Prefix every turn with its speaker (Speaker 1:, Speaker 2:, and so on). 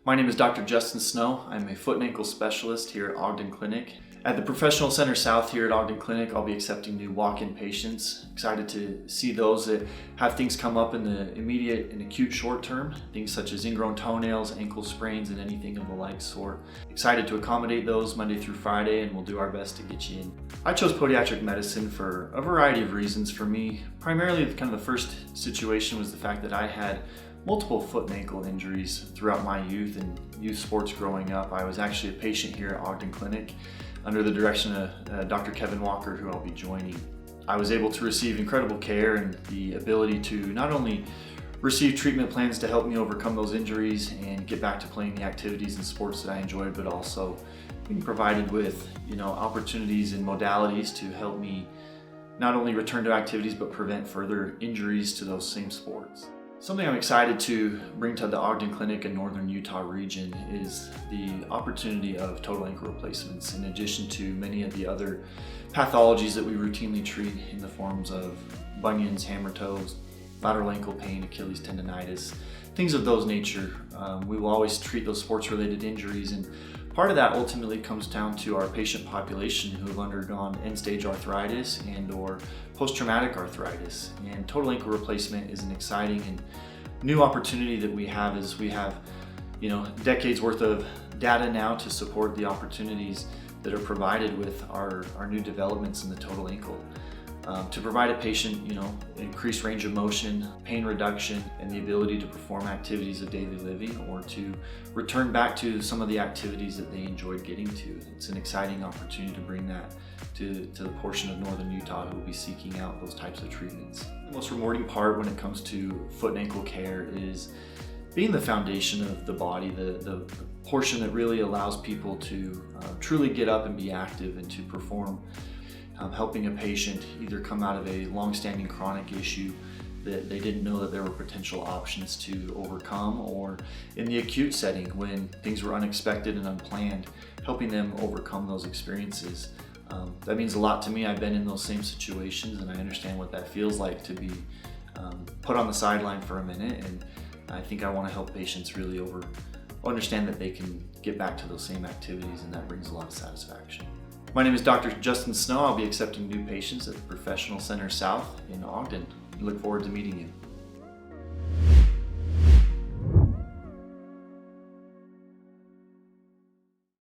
Speaker 1: My name is Dr. Justin Snow. I'm a foot and ankle specialist here at Ogden Clinic. At the Professional Center South here at Ogden Clinic, I'll be accepting new walk-in patients. Excited to see those that have things come up in the immediate and acute short term, things such as ingrown toenails, ankle sprains, and anything of the like sort. Excited to accommodate those Monday through Friday, and we'll do our best to get you in. I chose podiatric medicine for a variety of reasons. For me, primarily kind of the first situation was the fact that I had multiple foot and ankle injuries throughout my youth and youth sports growing up. I was actually a patient here at Ogden Clinic under the direction of Dr. Kevin Walker, who I'll be joining. I was able to receive incredible care and the ability to not only receive treatment plans to help me overcome those injuries and get back to playing the activities and sports that I enjoyed, but also being provided with opportunities and modalities to help me not only return to activities but prevent further injuries to those same sports. Something I'm excited to bring to the Ogden Clinic and Northern Utah region is the opportunity of total ankle replacements, in addition to many of the other pathologies that we routinely treat in the forms of bunions, hammer toes, lateral ankle pain, Achilles tendonitis, things of those nature. We will always treat those sports-related injuries, and part of that ultimately comes down to our patient population who have undergone end-stage arthritis and or post-traumatic arthritis. And total ankle replacement is an exciting and new opportunity that we have, as we have decades worth of data now to support the opportunities that are provided with our new developments in the total ankle. To provide a patient, increased range of motion, pain reduction, and the ability to perform activities of daily living or to return back to some of the activities that they enjoyed getting to. It's an exciting opportunity to bring that to the portion of Northern Utah who will be seeking out those types of treatments. The most rewarding part when it comes to foot and ankle care is being the foundation of the body, the portion that really allows people to truly get up and be active and to perform. Helping a patient either come out of a long-standing chronic issue that they didn't know that there were potential options to overcome, or in the acute setting when things were unexpected and unplanned, helping them overcome those experiences. That means a lot to me. I've been in those same situations and I understand what that feels like to be put on the sideline for a minute, and I think I want to help patients really understand that they can get back to those same activities, and that brings a lot of satisfaction. My name is Dr. Justin Snow. I'll be accepting new patients at the Professional Center South in Ogden. I look forward to meeting you.